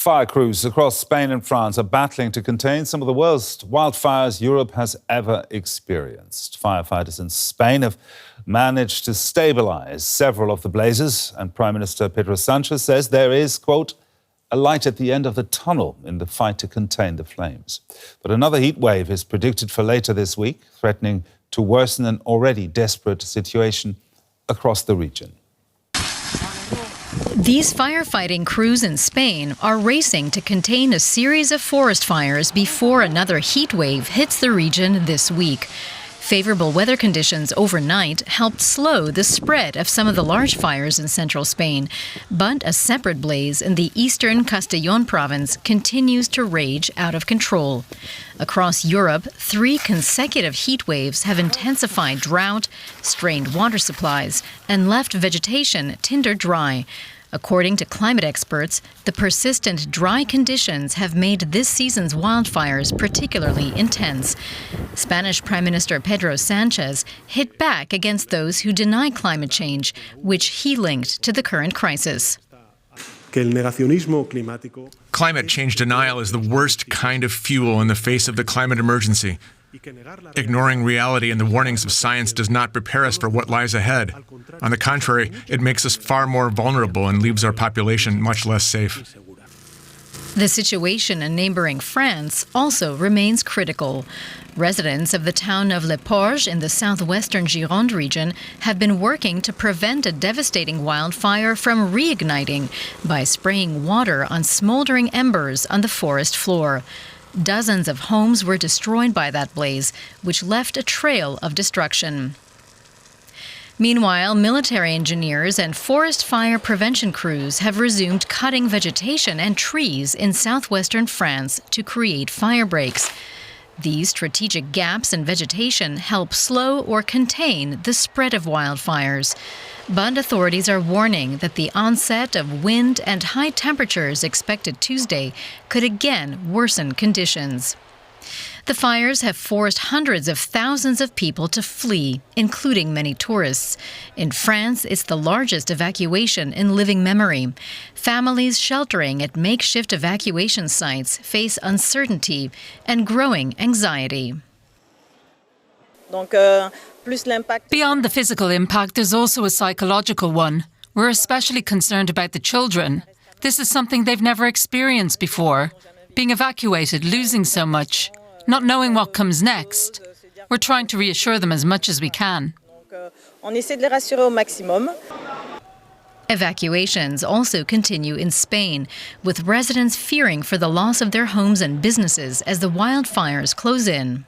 Fire crews across Spain and France are battling to contain some of the worst wildfires Europe has ever experienced. Firefighters in Spain have managed to stabilize several of the blazes, and Prime Minister Pedro Sanchez says there is, quote, a light at the end of the tunnel in the fight to contain the flames. But another heat wave is predicted for later this week, threatening to worsen an already desperate situation across the region. These firefighting crews in Spain are racing to contain a series of forest fires before another heat wave hits the region this week. Favorable weather conditions overnight helped slow the spread of some of the large fires in central Spain, but a separate blaze in the eastern Castellón province continues to rage out of control. Across Europe, 3 consecutive heat waves have intensified drought, strained water supplies, and left vegetation tinder dry. According to climate experts, the persistent dry conditions have made this season's wildfires particularly intense. Spanish Prime Minister Pedro Sanchez hit back against those who deny climate change, which he linked to the current crisis. Climate change denial is the worst kind of fuel in the face of the climate emergency. Ignoring reality and the warnings of science does not prepare us for what lies ahead. On the contrary, it makes us far more vulnerable and leaves our population much less safe. The situation in neighboring France also remains critical. Residents of the town of Les Porges in the southwestern Gironde region have been working to prevent a devastating wildfire from reigniting by spraying water on smoldering embers on the forest floor. Dozens of homes were destroyed by that blaze, which left a trail of destruction. Meanwhile, military engineers and forest fire prevention crews have resumed cutting vegetation and trees in southwestern France to create fire breaks. These strategic gaps in vegetation help slow or contain the spread of wildfires. But authorities are warning that the onset of wind and high temperatures expected Tuesday could again worsen conditions. The fires have forced hundreds of thousands of people to flee, including many tourists. In France, it's the largest evacuation in living memory. Families sheltering at makeshift evacuation sites face uncertainty and growing anxiety. Beyond the physical impact, there's also a psychological one. We're especially concerned about the children. This is something they've never experienced before. Being evacuated, losing so much, not knowing what comes next. We're trying to reassure them as much as we can. Evacuations also continue in Spain, with residents fearing for the loss of their homes and businesses as the wildfires close in.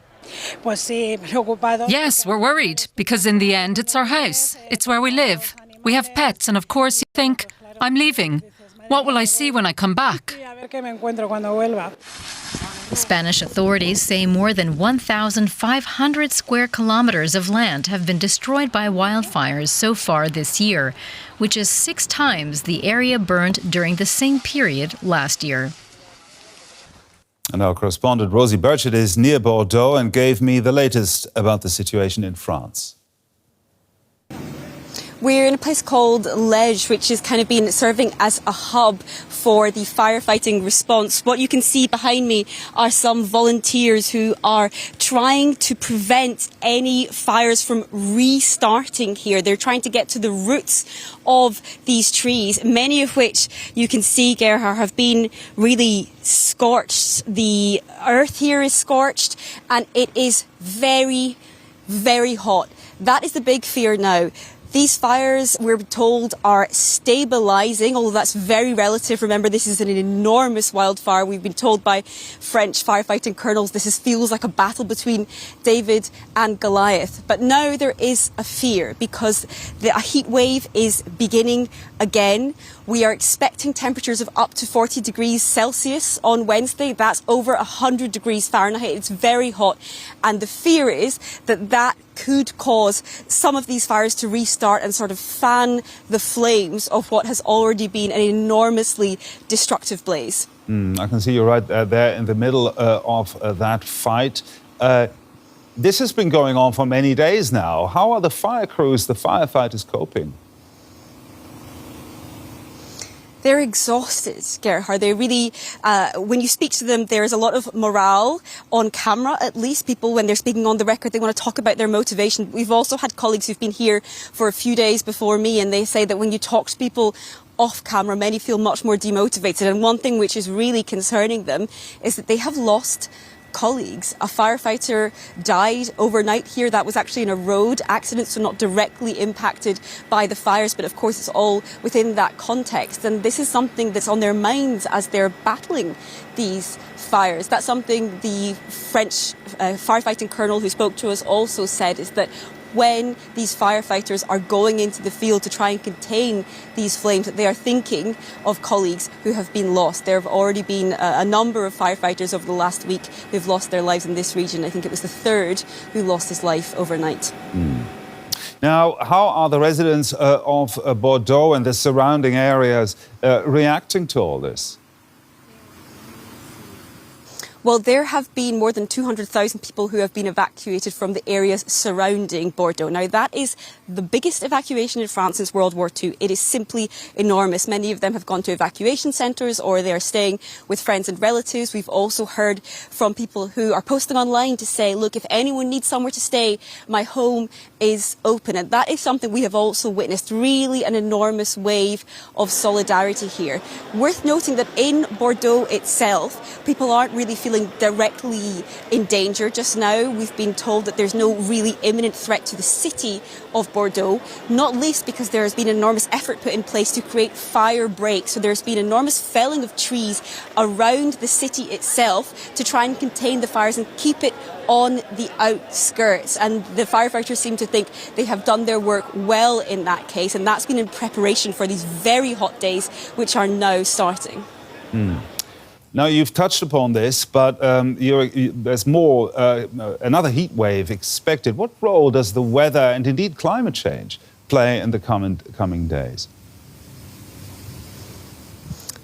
Yes, we're worried, because in the end it's our house. It's where we live. We have pets, and of course you think, I'm leaving. What will I see when I come back? Spanish authorities say more than 1,500 square kilometers of land have been destroyed by wildfires so far this year, which is 6 times the area burned during the same period last year. And our correspondent Rosie Birchard is near Bordeaux and gave me the latest about the situation in France. We're in a place called Lege, which has kind of been serving as a hub for the firefighting response. What you can see behind me are some volunteers who are trying to prevent any fires from restarting here. They're trying to get to the roots of these trees, many of which you can see, Gerhard, have been really scorched. The earth here is scorched and it is very, very hot. That is the big fear now. These fires, we're told, are stabilising, although that's very relative. Remember, this is an enormous wildfire. We've been told by French firefighting colonels this feels like a battle between David and Goliath. But now there is a fear because a heat wave is beginning again. We are expecting temperatures of up to 40 degrees Celsius on Wednesday. That's over 100 degrees Fahrenheit. It's very hot. And the fear is that that could cause some of these fires to restart and sort of fan the flames of what has already been an enormously destructive blaze. I can see you're right there in the middle of that fight. This has been going on for many days now. How are the fire crews, the firefighters, coping? They're exhausted, Gerhard. They really, when you speak to them, there's a lot of morale on camera, at least. People, when they're speaking on the record, they want to talk about their motivation. We've also had colleagues who've been here for a few days before me, and they say that when you talk to people off camera, many feel much more demotivated. And one thing which is really concerning them is that they have lost colleagues. A firefighter died overnight here. That was actually in a road accident, so not directly impacted by the fires, but of course it's all within that context. And this is something that's on their minds as they're battling these fires. That's something the French firefighting colonel who spoke to us also said, is that when these firefighters are going into the field to try and contain these flames, that they are thinking of colleagues who have been lost. There have already been a number of firefighters over the last week who've lost their lives in this region. I think it was the third who lost his life overnight. Now, how are the residents of Bordeaux and the surrounding areas reacting to all this? Well, there have been more than 200,000 people who have been evacuated from the areas surrounding Bordeaux. Now, that is the biggest evacuation in France since World War II. It is simply enormous. Many of them have gone to evacuation centres or they are staying with friends and relatives. We've also heard from people who are posting online to say, look, if anyone needs somewhere to stay, my home is open. And that is something we have also witnessed, really an enormous wave of solidarity here. Worth noting that in Bordeaux itself, people aren't really feeling directly in danger just now. We've been told that there's no really imminent threat to the city of Bordeaux, not least because there has been an enormous effort put in place to create fire breaks. So there's been enormous felling of trees around the city itself to try and contain the fires and keep it on the outskirts. And the firefighters seem to think they have done their work well in that case. And that's been in preparation for these very hot days, which are now starting. Now, you've touched upon this, but there's more, another heat wave expected. What role does the weather and indeed climate change play in the coming days?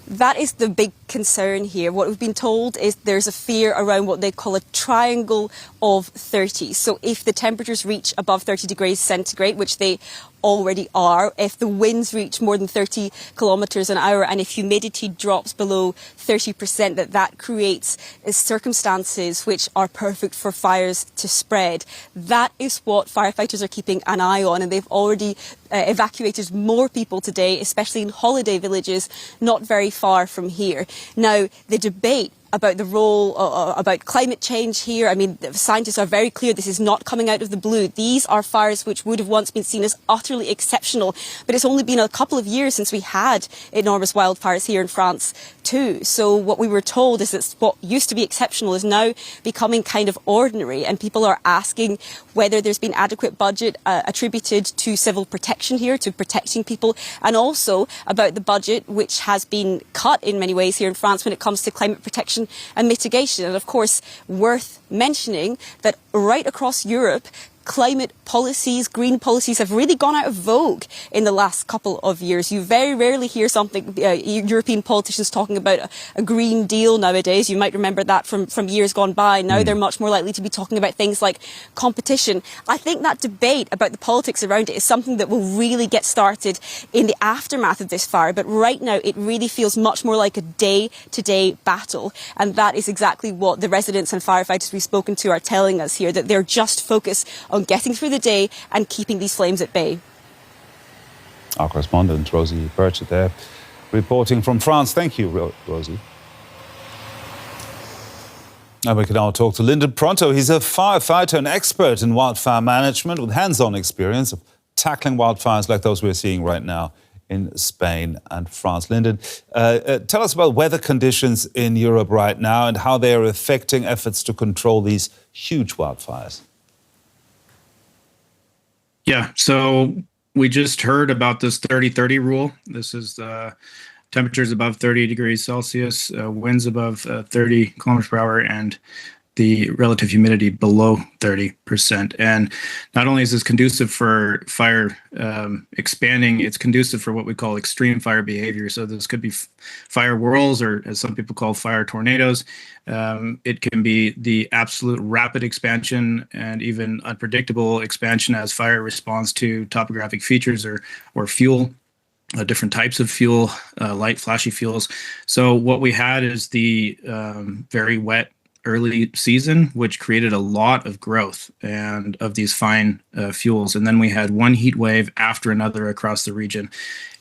That is the big concern here. What we've been told is there's a fear around what they call a triangle of 30. So if the temperatures reach above 30 degrees centigrade, which they already are, if the winds reach more than 30 kilometres an hour and if humidity drops below 30%, that creates circumstances which are perfect for fires to spread. That is what firefighters are keeping an eye on, and they've already evacuated more people today, especially in holiday villages not very far from here. Now, the debate about the role, about climate change here. I mean, the scientists are very clear this is not coming out of the blue. These are fires which would have once been seen as utterly exceptional, but it's only been a couple of years since we had enormous wildfires here in France too. So what we were told is that what used to be exceptional is now becoming kind of ordinary, and people are asking whether there's been adequate budget attributed to civil protection here, to protecting people, and also about the budget which has been cut in many ways here in France when it comes to climate protection and mitigation. And of course, worth mentioning that right across Europe, climate policies, green policies have really gone out of vogue in the last couple of years. You very rarely hear something, European politicians talking about a Green Deal nowadays. You might remember that from years gone by. Now they're much more likely to be talking about things like competition. I think that debate about the politics around it is something that will really get started in the aftermath of this fire. But right now it really feels much more like a day-to-day battle. And that is exactly what the residents and firefighters we've spoken to are telling us here, that they're just focused on getting through the day and keeping these flames at bay. Our correspondent, Rosie Birchard there, reporting from France. Thank you, Rosie. And we can now talk to Lindon Pronto. He's a firefighter, an expert in wildfire management with hands-on experience of tackling wildfires like those we're seeing right now in Spain and France. Lindon, tell us about weather conditions in Europe right now and how they are affecting efforts to control these huge wildfires. Yeah, so we just heard about this 30-30 rule. This is temperatures above 30 degrees Celsius, winds above 30 kilometers per hour, and the relative humidity below 30%. And not only is this conducive for fire expanding, it's conducive for what we call extreme fire behavior. So this could be fire whirls, or as some people call fire tornadoes. It can be the absolute rapid expansion and even unpredictable expansion as fire responds to topographic features or fuel. different types of fuel, light, flashy fuels. So what we had is the very wet early season, which created a lot of growth and of these fine fuels. And then we had one heat wave after another across the region.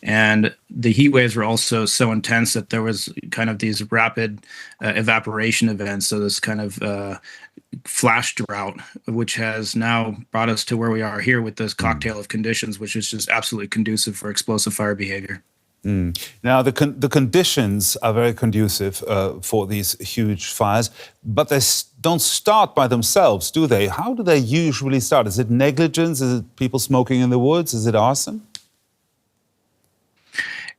And the heat waves were also so intense that there was kind of these rapid evaporation events. So this kind of flash drought, which has now brought us to where we are here with this cocktail of conditions, which is just absolutely conducive for explosive fire behavior. Now, the conditions are very conducive for these huge fires, but they don't start by themselves, do they? How do they usually start? Is it negligence? Is it people smoking in the woods? Is it arson?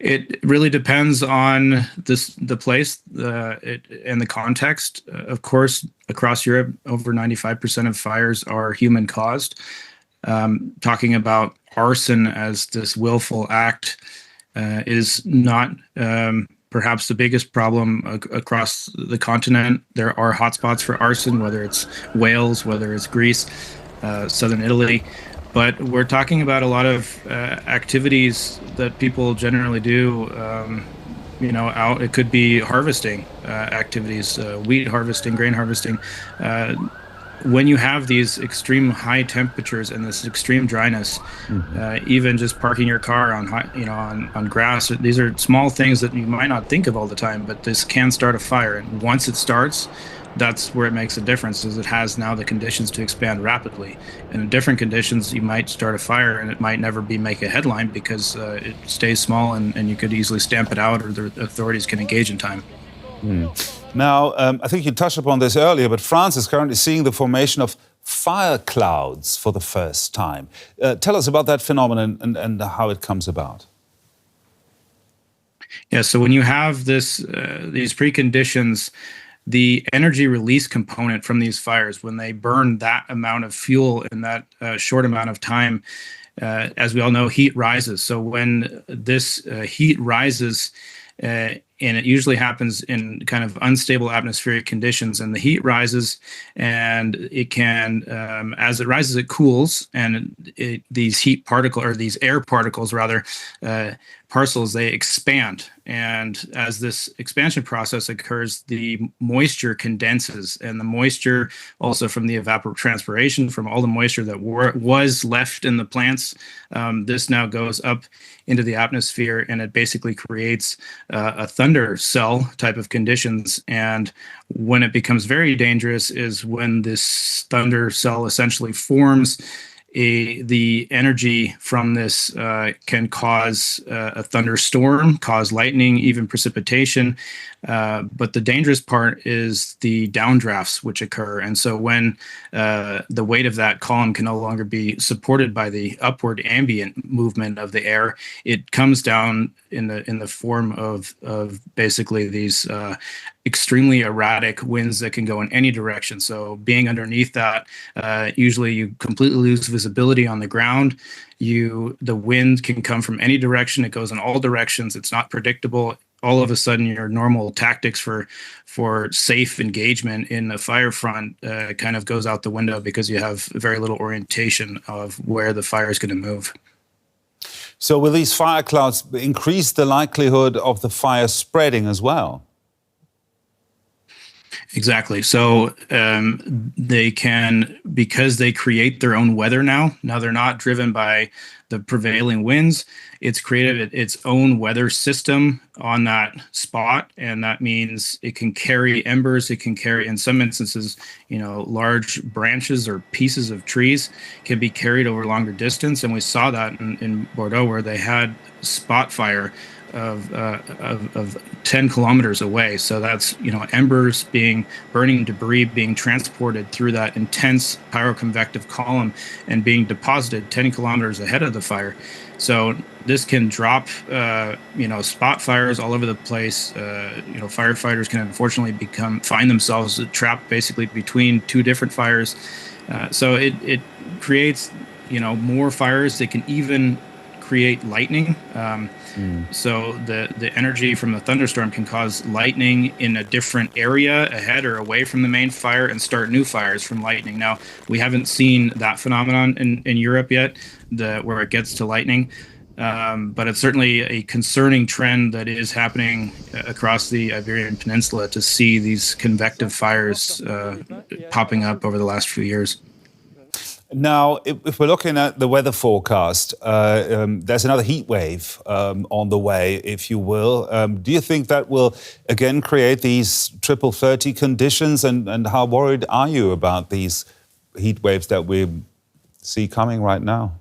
It really depends on the place and the context. Of course, across Europe, over 95% of fires are human caused. Talking about arson as this willful act is not perhaps the biggest problem across the continent. There are hotspots for arson, whether it's Wales, whether it's Greece, southern Italy. But we're talking about a lot of activities that people generally do, out. It could be harvesting activities, wheat harvesting, grain harvesting. When you have these extreme high temperatures and this extreme dryness, even just parking your car on grass, these are small things that you might not think of all the time, but this can start a fire. And once it starts, that's where it makes a difference, is it has now the conditions to expand rapidly. And in different conditions, you might start a fire and it might never make a headline because it stays small and you could easily stamp it out, or the authorities can engage in time. Now, I think you touched upon this earlier, but France is currently seeing the formation of fire clouds for the first time. Tell us about that phenomenon and how it comes about. Yeah, so when you have these preconditions, the energy release component from these fires, when they burn that amount of fuel in that short amount of time, as we all know, heat rises. So when this heat rises, and it usually happens in kind of unstable atmospheric conditions, and the heat rises, and it can, as it rises, it cools, and these these air particles rather, parcels, they expand. And as this expansion process occurs, the moisture condenses, and the moisture also from the evapotranspiration, from all the moisture that was left in the plants, this now goes up into the atmosphere, and it basically creates a thunder cell type of conditions. And when it becomes very dangerous is when this thunder cell essentially forms. The energy from this can cause a thunderstorm, cause lightning, even precipitation. But the dangerous part is the downdrafts which occur. And so when the weight of that column can no longer be supported by the upward ambient movement of the air, it comes down in the form of basically these extremely erratic winds that can go in any direction. So being underneath that, usually you completely lose visibility on the ground. The wind can come from any direction. It goes in all directions. It's not predictable. All of a sudden, your normal tactics for safe engagement in a fire front kind of goes out the window because you have very little orientation of where the fire is going to move. So will these fire clouds increase the likelihood of the fire spreading as well? Exactly. So they can, because they create their own weather now. Now they're not driven by the prevailing winds. It's created its own weather system on that spot, and that means it can carry embers. It can carry, in some instances, large branches or pieces of trees can be carried over longer distance. And we saw that in Bordeaux, where they had spot fire of 10 kilometers away. So that's, embers burning debris being transported through that intense pyroconvective column and being deposited 10 kilometers ahead of the fire. So this can drop, spot fires all over the place. Firefighters can unfortunately find themselves trapped basically between two different fires. So it creates, more fires. They can even create lightning. So the energy from the thunderstorm can cause lightning in a different area ahead or away from the main fire and start new fires from lightning. Now, we haven't seen that phenomenon in Europe yet, where it gets to lightning. But it's certainly a concerning trend that is happening across the Iberian Peninsula to see these convective fires popping up over the last few years. Now, if we're looking at the weather forecast, there's another heat wave on the way, if you will. Do you think that will again create these triple 30 conditions? And how worried are you about these heat waves that we see coming right now?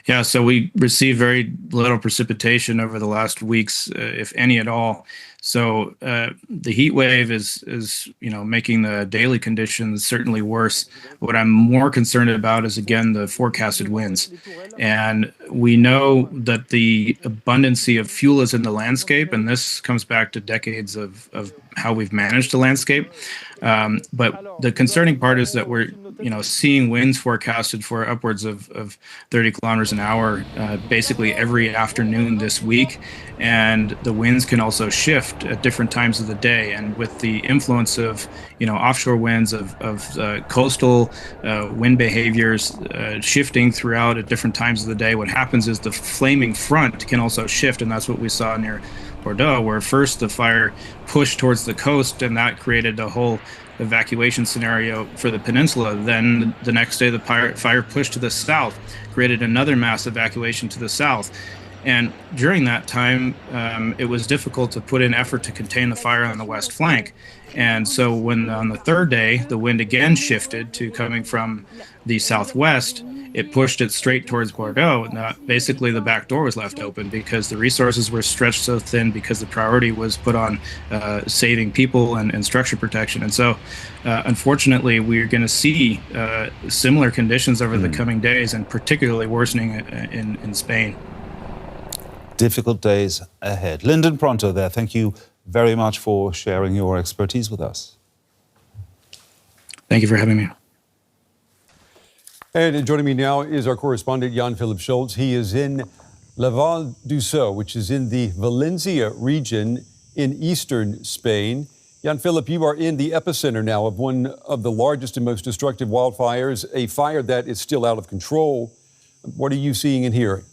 Yeah, so we received very little precipitation over the last weeks, if any at all. So the heat wave is making the daily conditions certainly worse. What I'm more concerned about is, again, the forecasted winds. And we know that the abundancy of fuel is in the landscape, and this comes back to decades of how we've managed the landscape. But the concerning part is that we're seeing winds forecasted for upwards of 30 kilometers an hour basically every afternoon this week. And the winds can also shift at different times of the day. And with the influence of offshore winds, of coastal wind behaviors shifting throughout at different times of the day, what happens is the flaming front can also shift. And that's what we saw near Bordeaux, where first the fire pushed towards the coast, and that created a whole evacuation scenario for the peninsula. Then the next day, the fire pushed to the south, created another mass evacuation to the south. And during that time, it was difficult to put in effort to contain the fire on the west flank. And so when on the third day, the wind again shifted to coming from the southwest, it pushed it straight towards Bordeaux. And basically the back door was left open because the resources were stretched so thin, because the priority was put on saving people and structure protection. And so unfortunately, we're going to see similar conditions over the coming days, and particularly worsening in Spain. Difficult days ahead. Lindon Pronto there, thank you very much for sharing your expertise with us. Thank you for having me. And joining me now is our correspondent, Jan-Philipp Scholz. He is in La Val d'Uso, which is in the Valencia region in eastern Spain. Jan-Philipp, you are in the epicenter now of one of the largest and most destructive wildfires, a fire that is still out of control. What are you seeing and hearing?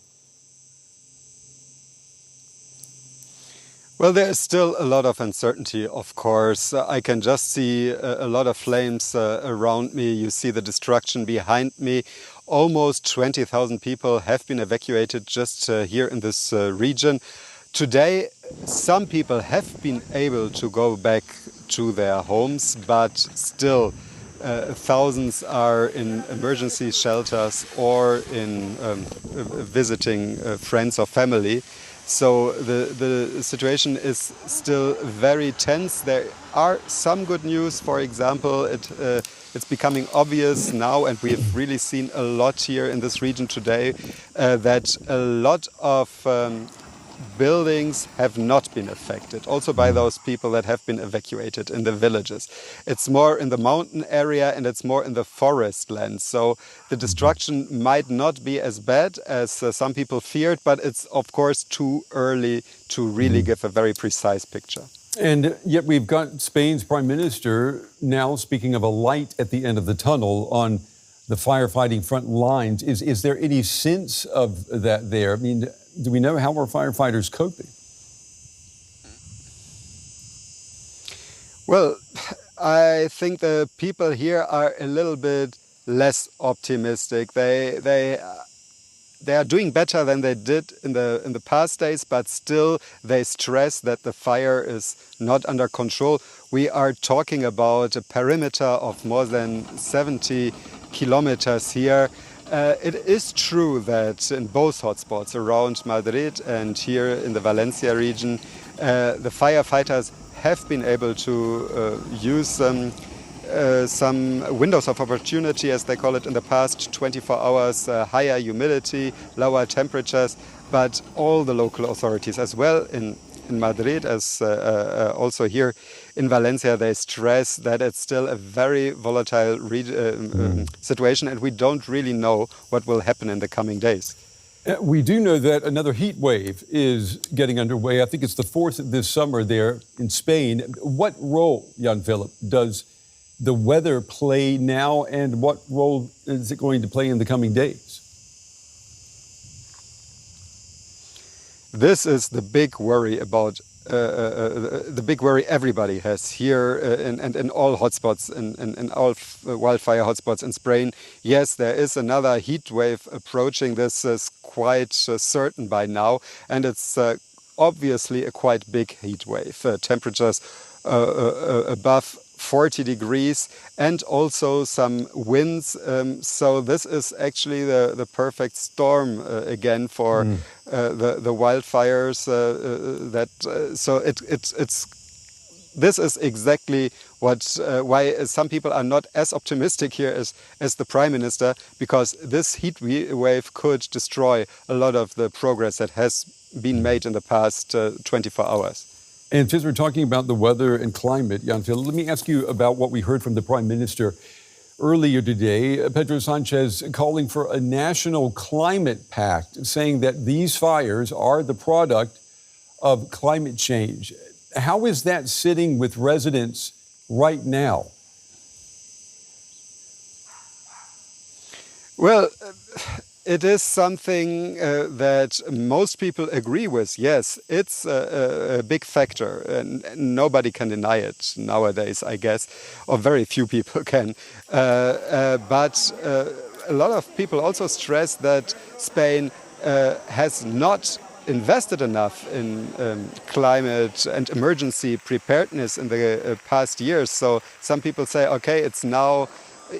Well, there is still a lot of uncertainty, of course. I can just see a lot of flames around me. You see the destruction behind me. Almost 20,000 people have been evacuated just here in this region. Today, some people have been able to go back to their homes, but still thousands are in emergency shelters or in visiting friends or family. So the situation is still very tense. There are some good news. For example, it's becoming obvious now, and we've really seen a lot here in this region today, that a lot of buildings have not been affected, also by those people that have been evacuated in the villages. It's more in the mountain area and it's more in the forest land. So the destruction might not be as bad as some people feared, but it's of course too early to really give a very precise picture. And yet we've got Spain's Prime Minister now speaking of a light at the end of the tunnel on the firefighting front lines. Is there any sense of that there? I mean, do we know how our firefighters coping? Well, I think the people here are a little bit less optimistic. They are doing better than they did in the past days, but still they stress that the fire is not under control. We are talking about a perimeter of more than 70 kilometers here. It is true that in both hotspots around Madrid and here in the Valencia region, the firefighters have been able to use some windows of opportunity, as they call it, in the past 24 hours, higher humidity, lower temperatures, but all the local authorities as well in Madrid as also here in Valencia, they stress that it's still a very volatile situation, and we don't really know what will happen in the coming days. We do know that another heat wave is getting underway. I think it's the fourth this summer there in Spain. What role, Jan-Philipp, does the weather play now, and what role is it going to play in the coming days? this is the big worry about the big worry everybody has here and in all hotspots, in all wildfire hotspots in Spain. Yes, there is another heat wave approaching. This is quite certain by now, and it's obviously a quite big heat wave. Temperatures above 40 degrees and also some winds. So this is actually the perfect storm again for the wildfires. This is exactly why some people are not as optimistic here as the Prime Minister, because this heat wave could destroy a lot of the progress that has been made in the past 24 hours. And since we're talking about the weather and climate, Jan-Philipp, let me ask you about what we heard from the Prime Minister earlier today. Pedro Sanchez calling for a national climate pact, saying that these fires are the product of climate change. How is that sitting with residents right now? Well, it is something that most people agree with. Yes, it's a big factor, and nobody can deny it nowadays, I guess, or very few people can. But a lot of people also stress that Spain has not invested enough in climate and emergency preparedness in the past years. So some people say, okay, it's now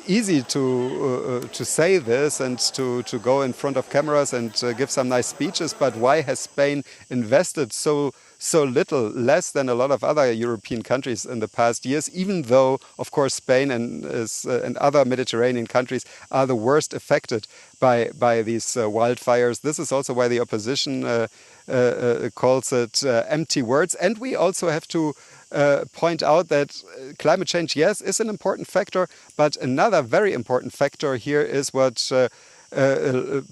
easy to say this and to go in front of cameras and give some nice speeches, but why has Spain invested so little, less than a lot of other European countries in the past years, even though, of course, Spain and other Mediterranean countries are the worst affected by these wildfires. This is also why the opposition calls it empty words. And we also have to point out that climate change, yes, is an important factor, but another very important factor here is what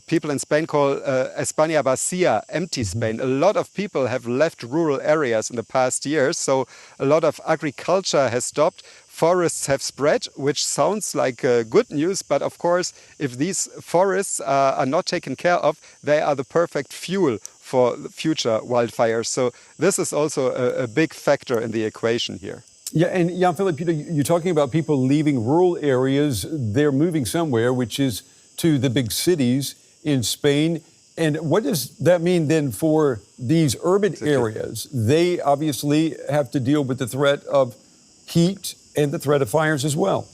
people in Spain call España vacía, empty Spain. A lot of people have left rural areas in the past years, so a lot of agriculture has stopped. Forests have spread, which sounds like good news, but of course, if these forests are not taken care of, they are the perfect fuel for future wildfires. So this is also a big factor in the equation here. Yeah, and Jan-Philipp, you're talking about people leaving rural areas. They're moving somewhere, which is to the big cities in Spain. And what does that mean then for these urban areas? They obviously have to deal with the threat of heat and the threat of fires as well.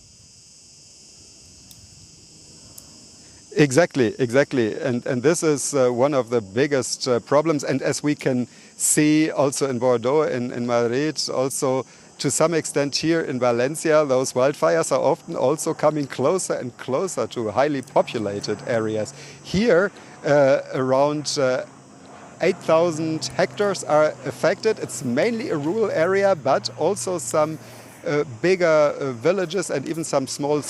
Exactly. And this is one of the biggest problems. And as we can see also in Bordeaux, in Madrid, also to some extent here in Valencia, those wildfires are often also coming closer and closer to highly populated areas. Here, around 8,000 hectares are affected. It's mainly a rural area, but also some bigger villages and even some small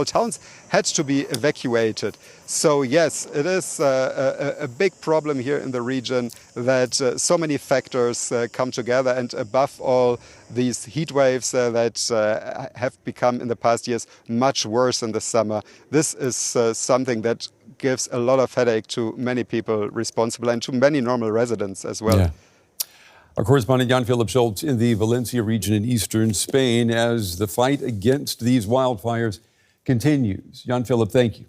towns had to be evacuated. So yes, it is a big problem here in the region that so many factors come together, and above all these heat waves that have become in the past years much worse in the summer. This is something that gives a lot of headache to many people responsible and to many normal residents as well. Yeah. Our correspondent Jan-Philipp Scholz in the Valencia region in eastern Spain as the fight against these wildfires continues. Jan-Philipp, thank you.